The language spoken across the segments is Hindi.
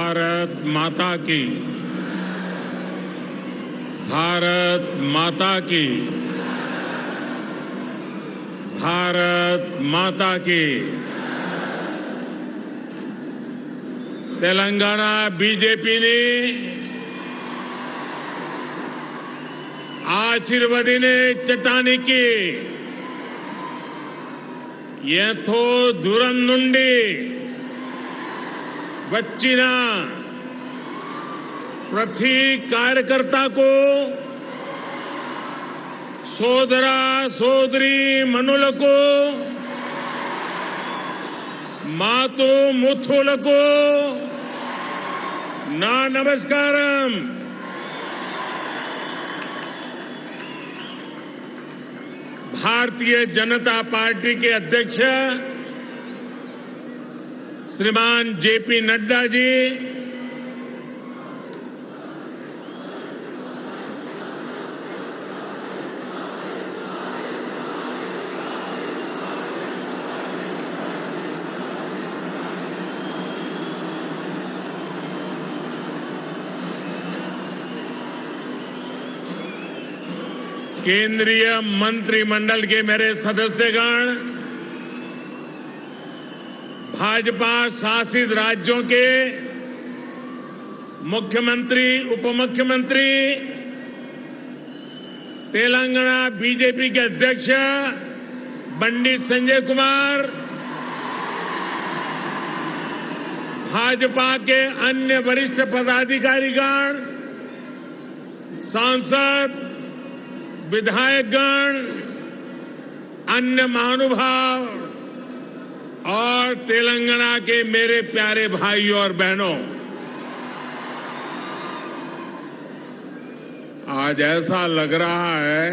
भारत माता की, भारत माता की, भारत माता की। तेलंगाना बीजेपी ने आशीर्वादीने चट्टानिकी ఎంతో దూరం నుండి వచ్చిన ప్రతి కార్యకర్తకు సోదర సోదరి మనులకు మాతృ ముత్తులకు నా నమస్కారం। भारतीय जनता पार्टी के अध्यक्ष श्रीमान जेपी नड्डा जी, केंद्रीय मंत्रिमंडल के मेरे सदस्यगण, भाजपा शासित राज्यों के मुख्यमंत्री, उपमुख्यमंत्री, तेलंगाना बीजेपी के अध्यक्ष पंडित संजय कुमार, भाजपा के अन्य वरिष्ठ पदाधिकारीगण, सांसद, विधायकगण, अन्य महानुभाव और तेलंगाना के मेरे प्यारे भाइयों और बहनों, आज ऐसा लग रहा है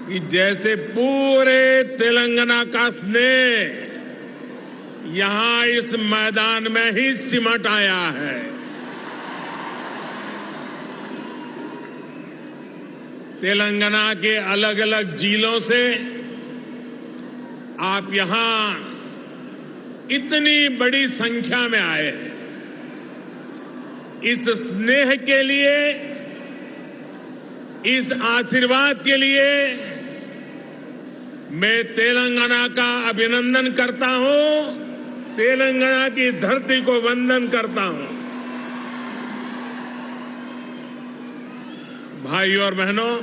कि जैसे पूरे तेलंगाना का स्नेह यहां इस मैदान में ही सिमट आया है। तेलंगाना के अलग अलग जिलों से आप यहां इतनी बड़ी संख्या में आए हैं। इस स्नेह के लिए, इस आशीर्वाद के लिए मैं तेलंगाना का अभिनंदन करता हूं, तेलंगाना की धरती को वंदन करता हूं। भाइयों और बहनों,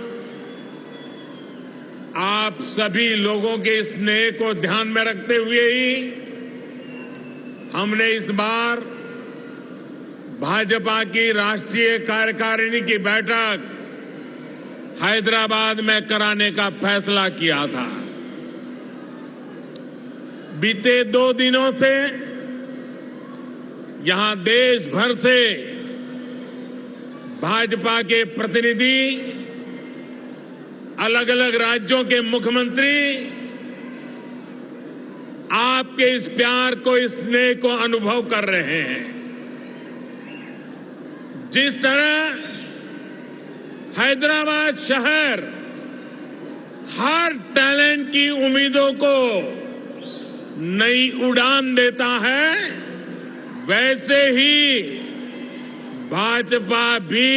आप सभी लोगों के स्नेह को ध्यान में रखते हुए ही हमने इस बार भाजपा की राष्ट्रीय कार्यकारिणी की बैठक हैदराबाद में कराने का फैसला किया था। बीते 2 दिनों से यहां देश भर से भाजपा के प्रतिनिधि, अलग अलग राज्यों के मुख्यमंत्री आपके इस प्यार को, इस स्नेह को अनुभव कर रहे हैं। जिस तरह हैदराबाद शहर हर टैलेंट की उम्मीदों को नई उड़ान देता है, वैसे ही भाजपा भी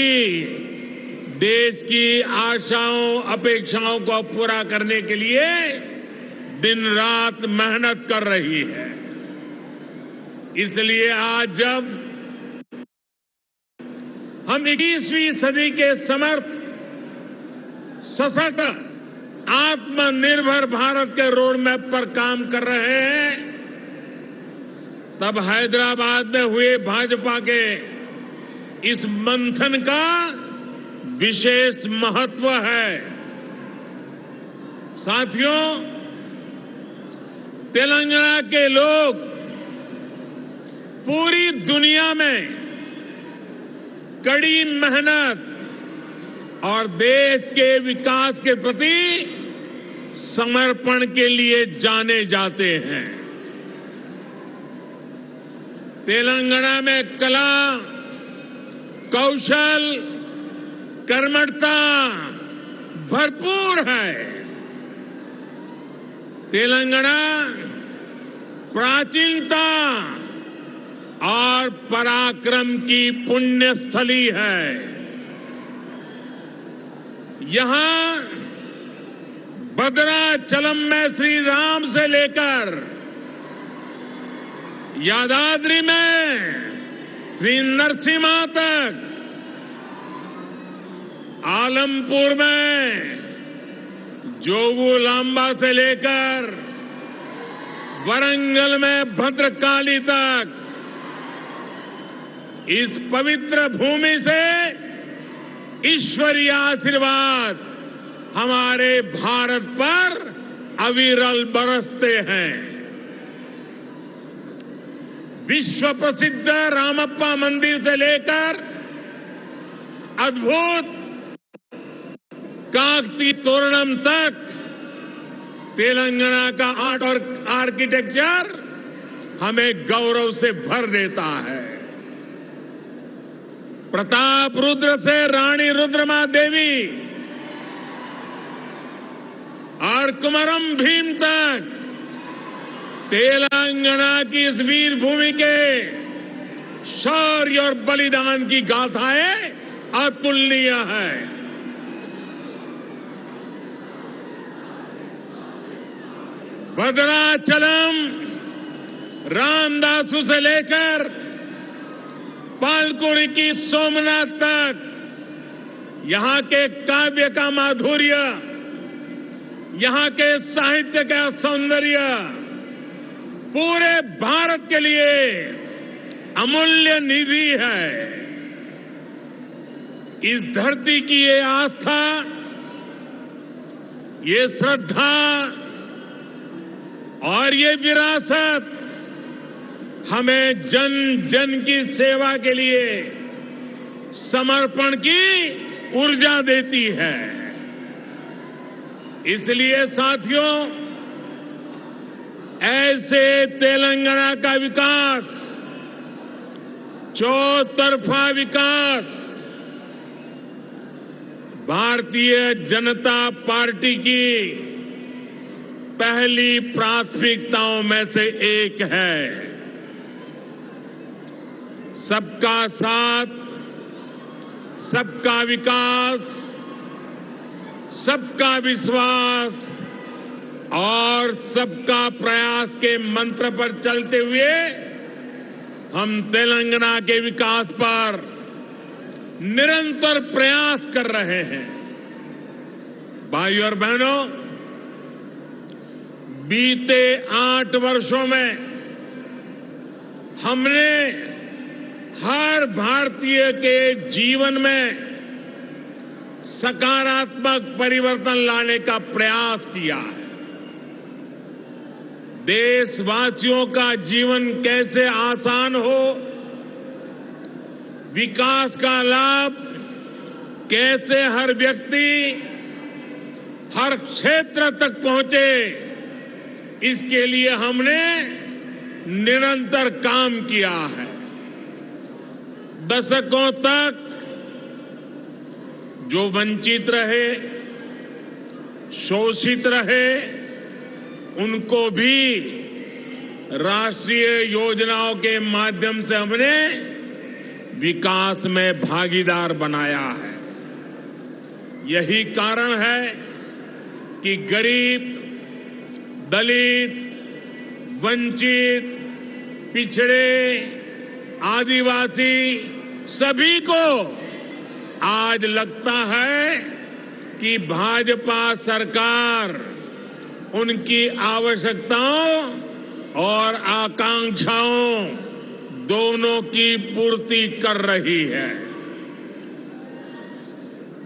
देश की आशाओं, अपेक्षाओं को पूरा करने के लिए दिन रात मेहनत कर रही है। इसलिए आज जब हम 21वीं सदी के समर्थ, सशक्त, आत्मनिर्भर भारत के रोड मैप पर काम कर रहे हैं, तब हैदराबाद में हुए भाजपा के इस मंथन का विशेष महत्व है। साथियों, तेलंगाना के लोग पूरी दुनिया में कड़ी मेहनत और देश के विकास के प्रति समर्पण के लिए जाने जाते हैं। तेलंगाना में कला, कौशल, कर्मठता भरपूर है। तेलंगाना प्राचीनता, और पराक्रम की पुण्य स्थली है। यहां भद्राचलम में श्री राम से लेकर यादाद्री में श्री नरसिम्हा तक, आलमपुर में जोगुलांबा से लेकर वरंगल में भद्रकाली तक इस पवित्र भूमि से ईश्वरीय आशीर्वाद हमारे भारत पर अविरल बरसते हैं। विश्व प्रसिद्ध रामप्पा मंदिर से लेकर अद्भुत काकतीय तोरणम तक तेलंगाना का आर्ट और आर्किटेक्चर हमें गौरव से भर देता है। प्रताप रुद्र से रानी रुद्रमा देवी और कुमरम भीम तक तेलंगाना की इस वीर भूमि के शौर्य और बलिदान की गाथाएं अतुलनीय है। भद्राचलम रामदासु से लेकर पालकुरी की सोमनाथ तक यहां के काव्य का माधुर्य, यहां के साहित्य का सौंदर्य पूरे भारत के लिए अमूल्य निधि है। इस धरती की ये आस्था, ये श्रद्धा और ये विरासत हमें जन जन की सेवा के लिए समर्पण की ऊर्जा देती है। इसलिए साथियों, ऐसे तेलंगाना का विकास, चौतरफा विकास भारतीय जनता पार्टी की पहली प्राथमिकताओं में से एक है। सबका साथ, सबका विकास, सबका विश्वास और सबका प्रयास के मंत्र पर चलते हुए हम तेलंगाना के विकास पर निरंतर प्रयास कर रहे हैं। भाइयों और बहनों, बीते 8 वर्षों में हमने हर भारतीय के जीवन में सकारात्मक परिवर्तन लाने का प्रयास किया है। देशवासियों का जीवन कैसे आसान हो, विकास का लाभ कैसे हर व्यक्ति, हर क्षेत्र तक पहुंचे, इसके लिए हमने निरंतर काम किया है। दशकों तक जो वंचित रहे, शोषित रहे, उनको भी राष्ट्रीय योजनाओं के माध्यम से हमने विकास में भागीदार बनाया है। यही कारण है कि गरीब, दलित, वंचित, पिछड़े, आदिवासी सभी को आज लगता है कि भाजपा सरकार उनकी आवश्यकताओं और आकांक्षाओं दोनों की पूर्ति कर रही है।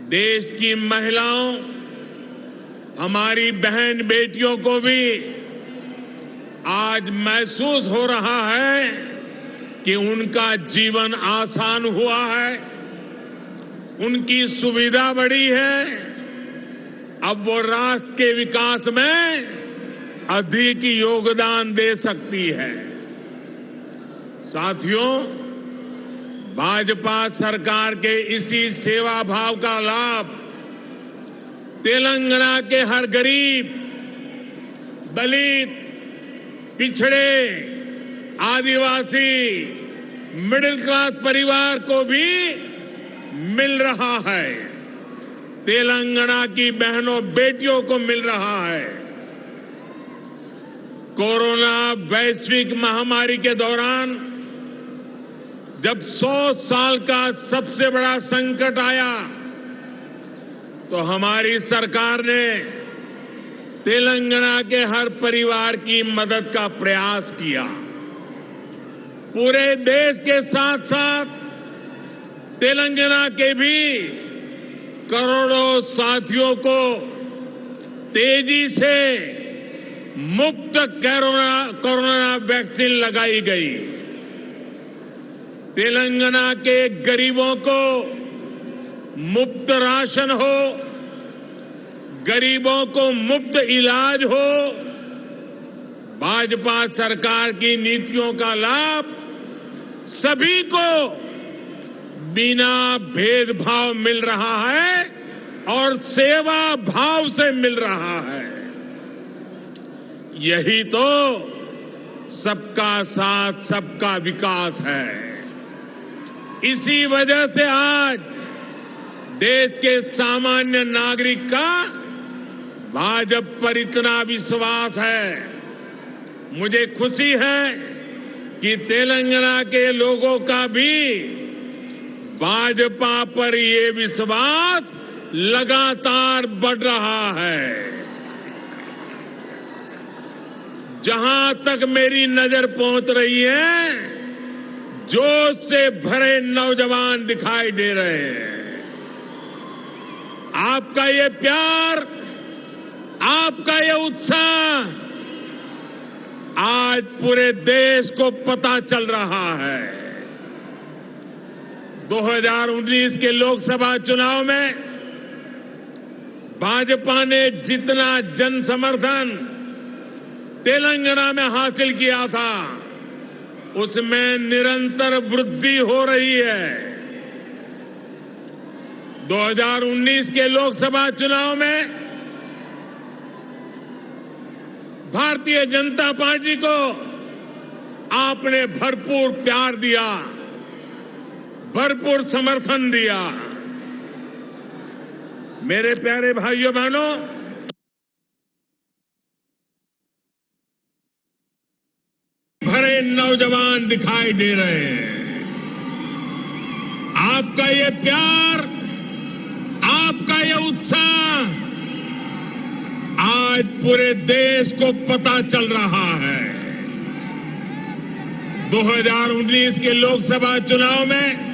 देश की महिलाओं, हमारी बहन बेटियों को भी आज महसूस हो रहा है कि उनका जीवन आसान हुआ है, उनकी सुविधा बढ़ी है। अब वो राष्ट्र के विकास में अधिक योगदान दे सकती है। साथियों, भाजपा सरकार के इसी सेवा भाव का लाभ तेलंगाना के हर गरीब, दलित, पिछड़े, आदिवासी, मिडिल क्लास परिवार को भी मिल रहा है, तेलंगाना की बहनों बेटियों को मिल रहा है। कोरोना वैश्विक महामारी के दौरान जब 100 साल का सबसे बड़ा संकट आया तो हमारी सरकार ने तेलंगाना के हर परिवार की मदद का प्रयास किया। पूरे देश के साथ साथ तेलंगाना के भी करोड़ों साथियों को तेजी से मुफ्त कोरोना वैक्सीन लगाई गई। तेलंगाना के गरीबों को मुफ्त राशन हो, गरीबों को मुफ्त इलाज हो, भाजपा सरकार की नीतियों का लाभ सभी को बिना भेदभाव मिल रहा है और सेवा भाव से मिल रहा है। यही तो सबका साथ सबका विकास है। इसी वजह से आज देश के सामान्य नागरिक का भाजपा पर इतना विश्वास है। मुझे खुशी है कि तेलंगाना के लोगों का भी भाजपा पर ये विश्वास लगातार बढ़ रहा है। जहां तक मेरी नजर पहुंच रही है, जोश से भरे नौजवान दिखाई दे रहे हैं। आपका ये प्यार, आपका ये उत्साह आज पूरे देश को पता चल रहा है। 2019 के लोकसभा चुनाव में भाजपा ने जितना जन समर्थन तेलंगाना में हासिल किया था, उसमें निरंतर वृद्धि हो रही है। 2019 के लोकसभा चुनाव में भारतीय जनता पार्टी को आपने भरपूर प्यार दिया, भरपूर समर्थन दिया। मेरे प्यारे भाइयों बहनों, भरे नौजवान दिखाई दे रहे हैं। आपका ये प्यार, आपका ये उत्साह आज पूरे देश को पता चल रहा है। 2019 के लोकसभा चुनाव में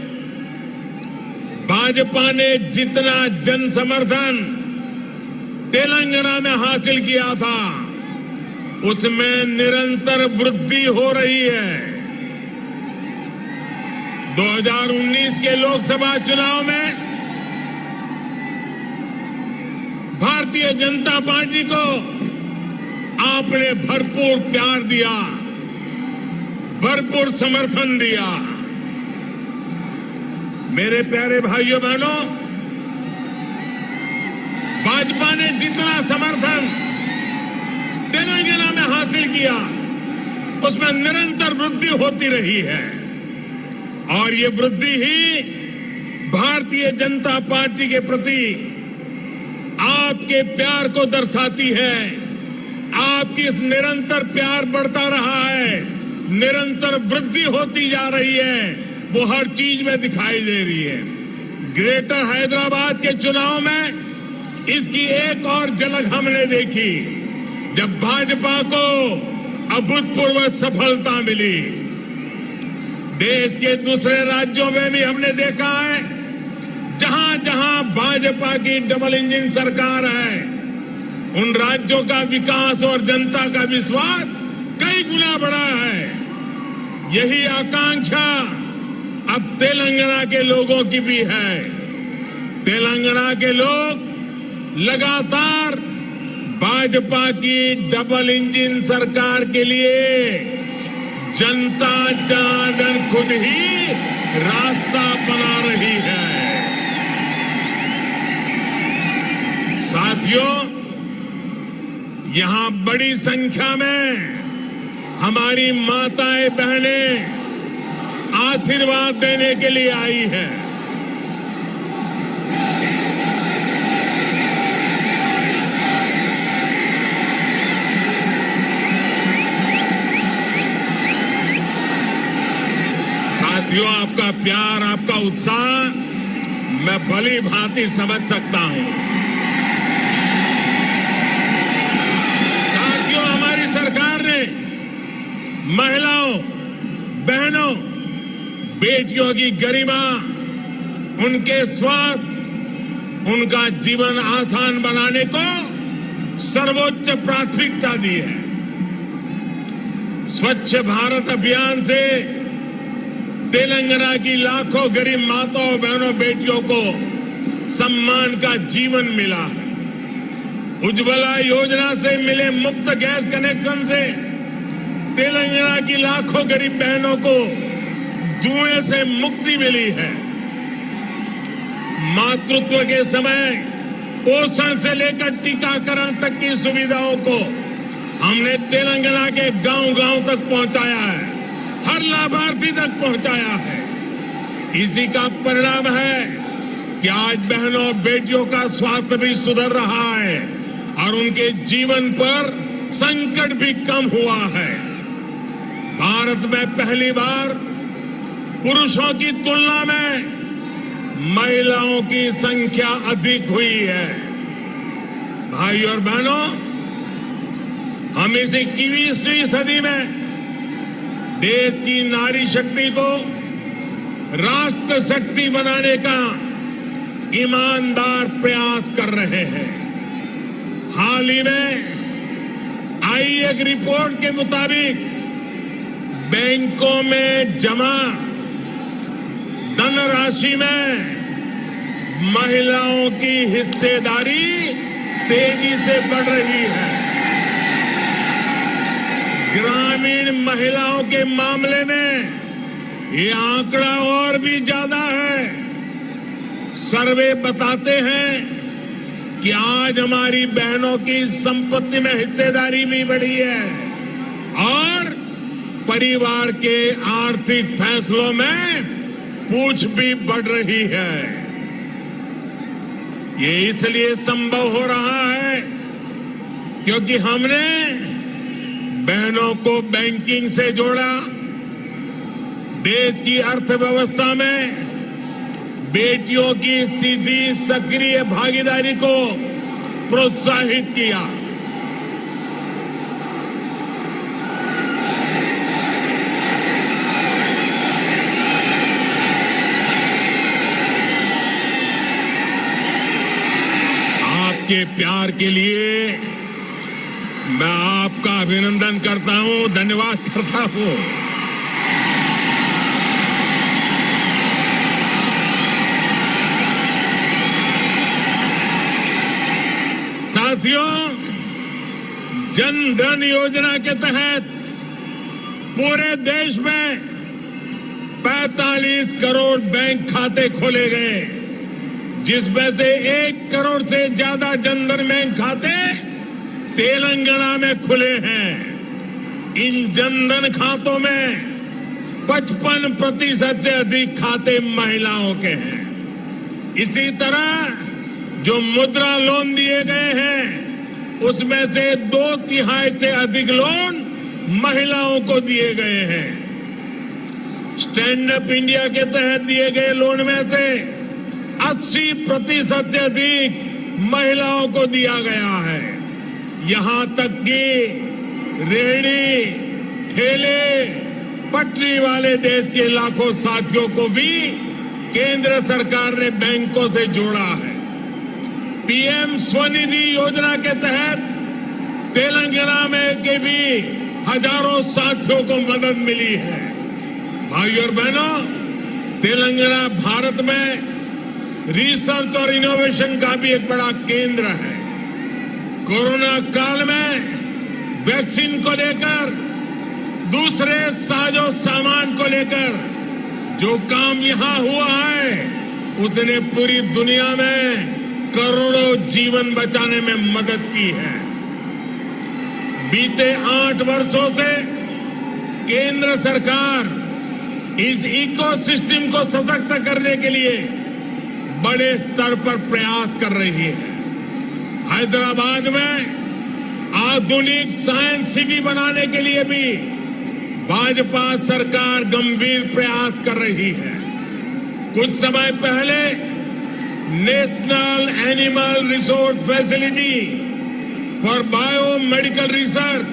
भाजपा ने जितना जन समर्थन तेलंगाना में हासिल किया था, उसमें निरंतर वृद्धि हो रही है। 2019 के लोकसभा चुनाव में भारतीय जनता पार्टी को आपने भरपूर प्यार दिया, भरपूर समर्थन दिया। मेरे प्यारे भाइयों बहनों, भाजपा ने जितना समर्थन तेलंगाना में हासिल किया, उसमें निरंतर वृद्धि होती रही है। और ये वृद्धि ही भारतीय जनता पार्टी के प्रति आपके प्यार को दर्शाती है। आपकी इस निरंतर प्यार बढ़ता रहा है, निरंतर वृद्धि होती जा रही है, वो हर चीज में दिखाई दे रही है। ग्रेटर हैदराबाद के चुनाव में इसकी एक और झलक हमने देखी, जब भाजपा को अभूतपूर्व सफलता मिली। देश के दूसरे राज्यों में भी हमने देखा है, जहां जहां भाजपा की डबल इंजन सरकार है, उन राज्यों का विकास और जनता का विश्वास कई गुना बढ़ा है। यही आकांक्षा अब तेलंगाना के लोगों की भी है। तेलंगाना के लोग लगातार भाजपा की डबल इंजन सरकार के लिए जनता जनार्दन खुद ही रास्ता बना रही है। साथियों, यहां बड़ी संख्या में हमारी माताएं बहनें आशीर्वाद देने के लिए आई है। साथियों, आपका प्यार, आपका उत्साह मैं भली भांति समझ सकता हूं। साथियों, हमारी सरकार ने महिलाओं, बहनों, बेटियों की गरिमा, उनके स्वास्थ्य, उनका जीवन आसान बनाने को सर्वोच्च प्राथमिकता दी है। स्वच्छ भारत अभियान से तेलंगाना की लाखों गरीब माताओं, बहनों, बेटियों को सम्मान का जीवन मिला है। उज्ज्वला योजना से मिले मुफ्त गैस कनेक्शन से तेलंगाना की लाखों गरीब बहनों को जुए से मुक्ति मिली है। मातृत्व के समय पोषण से लेकर टीकाकरण तक की सुविधाओं को हमने तेलंगाना के गांव-गांव तक पहुंचाया है, हर लाभार्थी तक पहुंचाया है। इसी का परिणाम है कि आज बहनों और बेटियों का स्वास्थ्य भी सुधर रहा है और उनके जीवन पर संकट भी कम हुआ है। भारत में पहली बार पुरुषों की तुलना में महिलाओं की संख्या अधिक हुई है। भाइयों और बहनों, हम इस 21वीं सदी में देश की नारी शक्ति को राष्ट्र शक्ति बनाने का ईमानदार प्रयास कर रहे हैं। हाल ही में आई एक रिपोर्ट के मुताबिक बैंकों में जमा धनराशि में महिलाओं की हिस्सेदारी तेजी से बढ़ रही है। ग्रामीण महिलाओं के मामले में ये आंकड़ा और भी ज्यादा है। सर्वे बताते हैं कि आज हमारी बहनों की संपत्ति में हिस्सेदारी भी बढ़ी है और परिवार के आर्थिक फैसलों में पूछ भी बढ़ रही है। ये इसलिए संभव हो रहा है क्योंकि हमने बहनों को बैंकिंग से जोड़ा, देश की अर्थव्यवस्था में बेटियों की सीधी सक्रिय भागीदारी को प्रोत्साहित किया। आपके प्यार के लिए मैं आपका अभिनंदन करता हूं, धन्यवाद करता हूं। साथियों, जन धन योजना के तहत पूरे देश में 45 करोड़ बैंक खाते खोले गए, जिसमें से 1 करोड़ से ज्यादा जन धन बैंक खाते तेलंगाना में खुले हैं। इन जन धन खातों में 55% से अधिक खाते महिलाओं के हैं। इसी तरह जो मुद्रा लोन दिए गए हैं उसमें से 2/3 से अधिक लोन महिलाओं को दिए गए हैं। स्टैंड अप इंडिया के तहत दिए गए लोन में से 80% से अधिक महिलाओं को दिया गया है। यहां तक कि रेहड़ी, ठेले, पटरी वाले देश के लाखों साथियों को भी केंद्र सरकार ने बैंकों से जोड़ा है। पीएम स्वनिधि योजना के तहत तेलंगाना में के भी हजारों साथियों को मदद मिली है। भाइयों और बहनों, तेलंगाना भारत में रिसर्च और इनोवेशन का भी एक बड़ा केंद्र है। कोरोना काल में वैक्सीन को लेकर, दूसरे साजो सामान को लेकर जो काम यहां हुआ है उसने पूरी दुनिया में करोड़ों जीवन बचाने में मदद की है। बीते 8 वर्षों से केंद्र सरकार इस इकोसिस्टम को सशक्त करने के लिए बड़े स्तर पर प्रयास कर रही है। हैदराबाद में आधुनिक साइंस सिटी बनाने के लिए भी भाजपा सरकार गंभीर प्रयास कर रही है। कुछ समय पहले national animal resource facility for biomedical research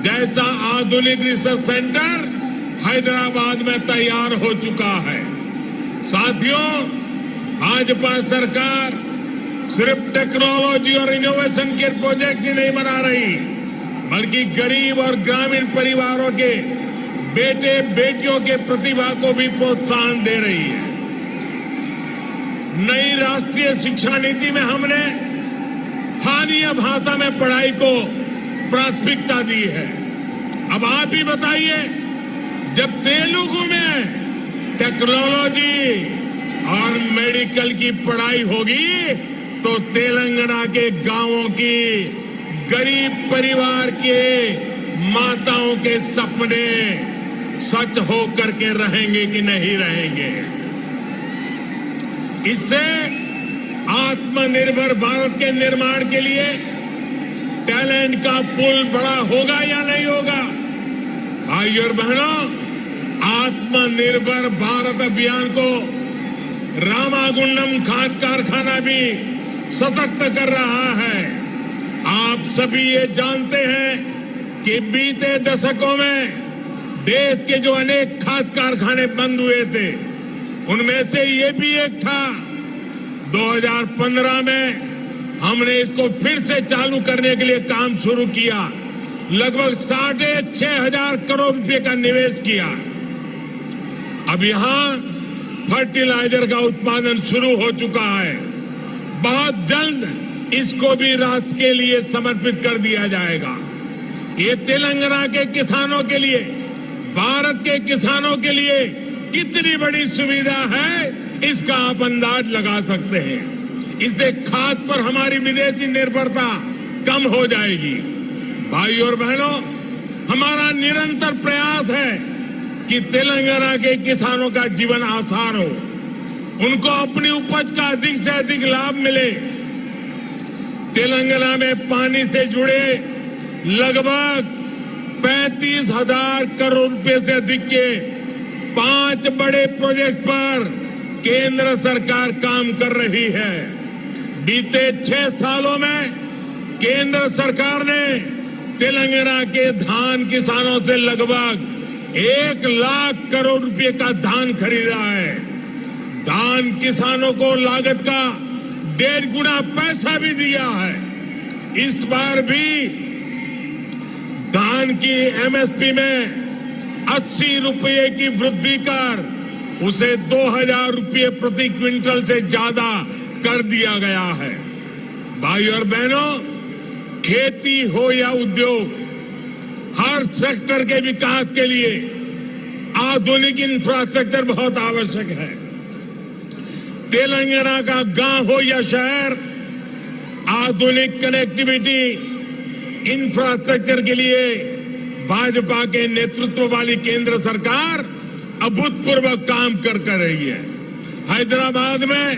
जैसा आधुनिक रिसर्च सेंटर हैदराबाद में तैयार हो चुका है। साथियों, भाजपा सरकार सिर्फ टेक्नोलॉजी और इनोवेशन के प्रोजेक्ट ही नहीं बना रही, बल्कि गरीब और ग्रामीण परिवारों के बेटे बेटियों के प्रतिभा को भी प्रोत्साहन दे रही है। नई राष्ट्रीय शिक्षा नीति में हमने स्थानीय भाषा में पढ़ाई को प्राथमिकता दी है। अब आप ही बताइए, जब तेलुगु में टेक्नोलॉजी और मेडिकल की पढ़ाई होगी तो तेलंगाना के गांवों की गरीब परिवार के माताओं के सपने सच हो करके रहेंगे कि नहीं रहेंगे। इससे आत्मनिर्भर भारत के निर्माण के लिए टैलेंट का पुल बड़ा होगा या नहीं होगा? भाइयों और बहनों, आत्मनिर्भर भारत अभियान को रामागुंडम खाद कारखाना भी सशक्त कर रहा है। आप सभी ये जानते हैं कि बीते दशकों में देश के जो अनेक खाद कारखाने बंद हुए थे, उनमें से ये भी एक था। 2015 में हमने इसको फिर से चालू करने के लिए काम शुरू किया। लगभग 6,500 करोड़ रुपए का निवेश किया। अब यहां फर्टिलाइजर का उत्पादन शुरू हो चुका है। बहुत जल्द इसको भी राष्ट्र के लिए समर्पित कर दिया जाएगा। ये तेलंगाना के किसानों के लिए, भारत के किसानों के लिए कितनी बड़ी सुविधा है, इसका आप अंदाज लगा सकते हैं। इससे खाद पर हमारी विदेशी निर्भरता कम हो जाएगी। भाइयों और बहनों, हमारा निरंतर प्रयास है कि तेलंगाना के किसानों का जीवन आसान हो, उनको अपनी उपज का अधिक से अधिक लाभ मिले। तेलंगाना में पानी से जुड़े लगभग 35,000 करोड़ रुपए से अधिक के 5 बड़े प्रोजेक्ट पर केंद्र सरकार काम कर रही है। बीते 6 सालों में केंद्र सरकार ने तेलंगाना के धान किसानों से लगभग 1 लाख करोड़ रुपए का धान खरीदा है। धान किसानों को लागत का 1.5 गुना पैसा भी दिया है। इस बार भी धान की एमएसपी में 80 रुपये की वृद्धि कर उसे 2,000 रुपये प्रति क्विंटल से ज्यादा कर दिया गया है। भाइयों और बहनों, खेती हो या उद्योग, हर सेक्टर के विकास के लिए आधुनिक इंफ्रास्ट्रक्चर बहुत आवश्यक है। तेलंगाना का गांव हो या शहर, आधुनिक कनेक्टिविटी इंफ्रास्ट्रक्चर के लिए भाजपा के नेतृत्व वाली केंद्र सरकार अभूतपूर्व काम कर रही है। हैदराबाद में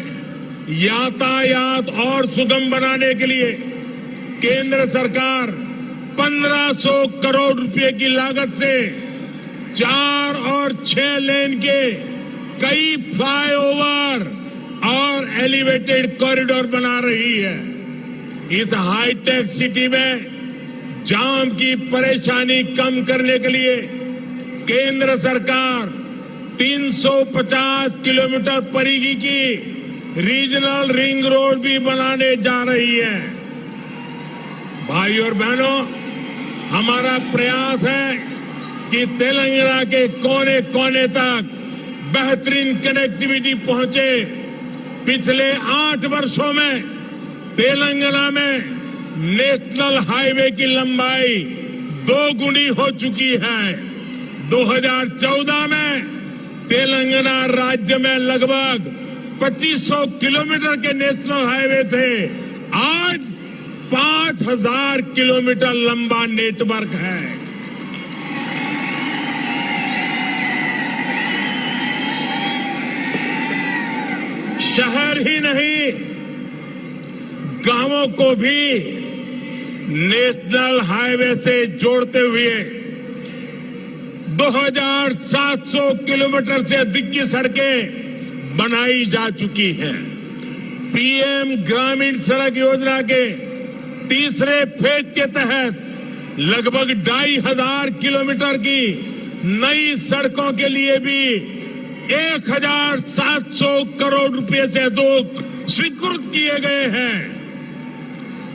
यातायात और सुगम बनाने के लिए केंद्र सरकार 1,500 करोड़ रुपए की लागत से 4 और 6 लेन के कई फ्लाईओवर और एलिवेटेड कॉरिडोर बना रही है। इस हाईटेक सिटी में जाम की परेशानी कम करने के लिए केंद्र सरकार 350 किलोमीटर परिधि की रीजनल रिंग रोड भी बनाने जा रही है। भाइयों और बहनों, हमारा प्रयास है कि तेलंगाना के कोने कोने तक बेहतरीन कनेक्टिविटी पहुंचे। पिछले 8 वर्षों में तेलंगाना में नेशनल हाईवे की लंबाई 2 गुनी हो चुकी है। 2014 में तेलंगाना राज्य में लगभग 2500 किलोमीटर के नेशनल हाईवे थे। आज 5,000 किलोमीटर लंबा नेटवर्क है। शहर ही नहीं, गांवों को भी नेशनल हाईवे से जोड़ते हुए 2700 किलोमीटर से अधिक की सड़कें बनाई जा चुकी हैं। पीएम ग्रामीण सड़क योजना के तीसरे फेज के तहत लगभग 2500 किलोमीटर की नई सड़कों के लिए भी 1700 करोड़ रुपए से अधिक स्वीकृत किए गए हैं।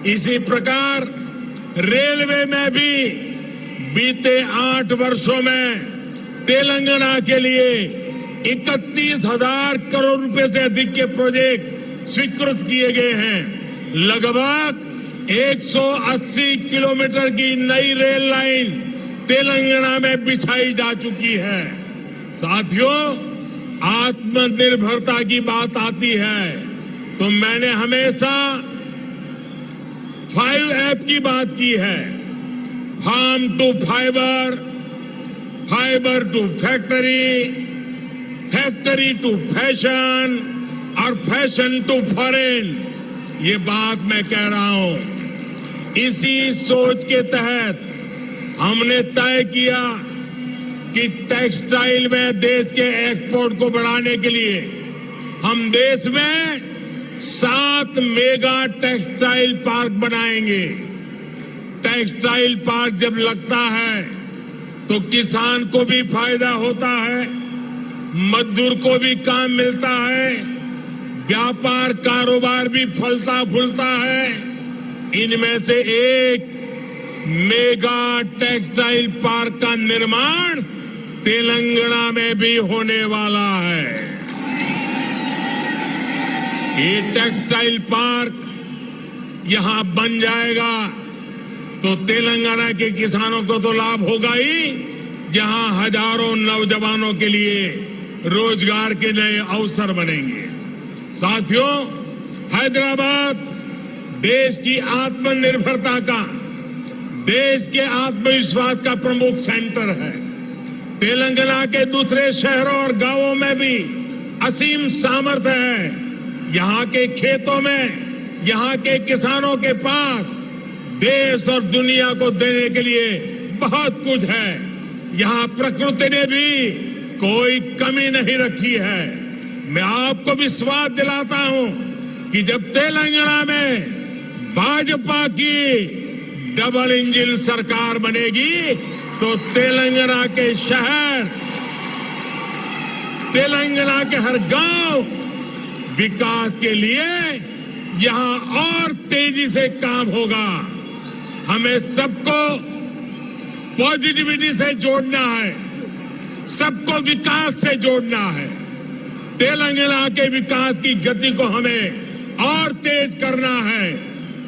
इसी प्रकार रेलवे में भी बीते 8 वर्षों में तेलंगाना के लिए 31,000 करोड़ रुपए से अधिक के प्रोजेक्ट स्वीकृत किए गए हैं। लगभग 180 किलोमीटर की नई रेल लाइन तेलंगाना में बिछाई जा चुकी है। साथियों, आत्मनिर्भरता की बात आती है तो मैंने हमेशा 5 की बात की है। Farm to fibre, fibre to factory, factory to fashion और फैशन टू फॉरेन। ये बात मैं कह रहा हूं। इसी सोच के तहत हमने तय किया कि टेक्सटाइल में देश के एक्सपोर्ट को बढ़ाने के लिए हम देश में 7 मेगा टेक्सटाइल पार्क बनाएंगे। टेक्सटाइल पार्क जब लगता है तो किसान को भी फायदा होता है, मजदूर को भी काम मिलता है, व्यापार कारोबार भी फलता फूलता है। इनमें से एक मेगा टेक्सटाइल पार्क का निर्माण तेलंगाना में भी होने वाला है। ये टेक्सटाइल पार्क यहां बन जाएगा तो तेलंगाना के किसानों को तो लाभ होगा ही, जहां हजारों नौजवानों के लिए रोजगार के नए अवसर बनेंगे। साथियों, हैदराबाद देश की आत्मनिर्भरता का, देश के आत्मविश्वास का प्रमुख सेंटर है। तेलंगाना के दूसरे शहरों और गांवों में भी असीम सामर्थ्य है। यहाँ के खेतों में, यहाँ के किसानों के पास देश और दुनिया को देने के लिए बहुत कुछ है। यहाँ प्रकृति ने भी कोई कमी नहीं रखी है। मैं आपको विश्वास दिलाता हूं कि जब तेलंगाना में भाजपा की डबल इंजन सरकार बनेगी तो तेलंगाना के शहर, तेलंगाना के हर गांव विकास के लिए यहां और तेजी से काम होगा। हमें सबको पॉजिटिविटी से जोड़ना है, सबको विकास से जोड़ना है। तेलंगाना के विकास की गति को हमें और तेज करना है।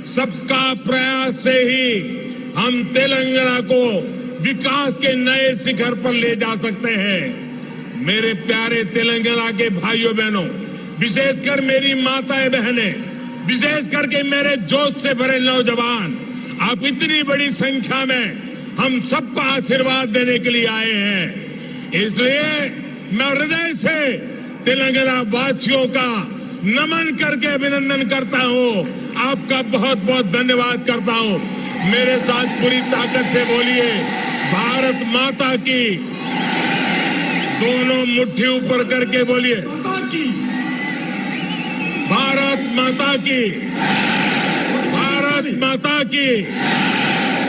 सबका प्रयास से ही हम तेलंगाना को विकास के नए शिखर पर ले जा सकते हैं। मेरे प्यारे तेलंगाना के भाइयों बहनों, विशेषकर मेरी माताएं बहनें, विशेष करके मेरे जोश से भरे नौजवान, आप इतनी बड़ी संख्या में हम सबको आशीर्वाद देने के लिए आए हैं। इसलिए मैं हृदय से तेलंगाना वासियों का नमन करके अभिनंदन करता हूं। आपका बहुत बहुत धन्यवाद करता हूं। मेरे साथ पूरी ताकत से बोलिए, भारत माता की। दोनों मुट्ठी ऊपर करके बोलिए, भारत माता की, भारत माता की,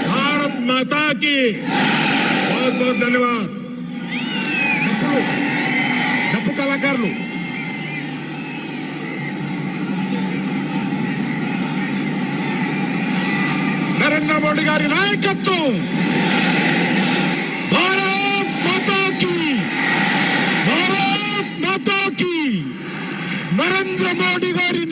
भारत माता की। बहुत बहुत धन्यवाद। डप्पू कलाकारలు नरेंद्र मोदी गारी नायकत्వం, भारत माता की, भारत माता की, नरेंद्र मोदी गारी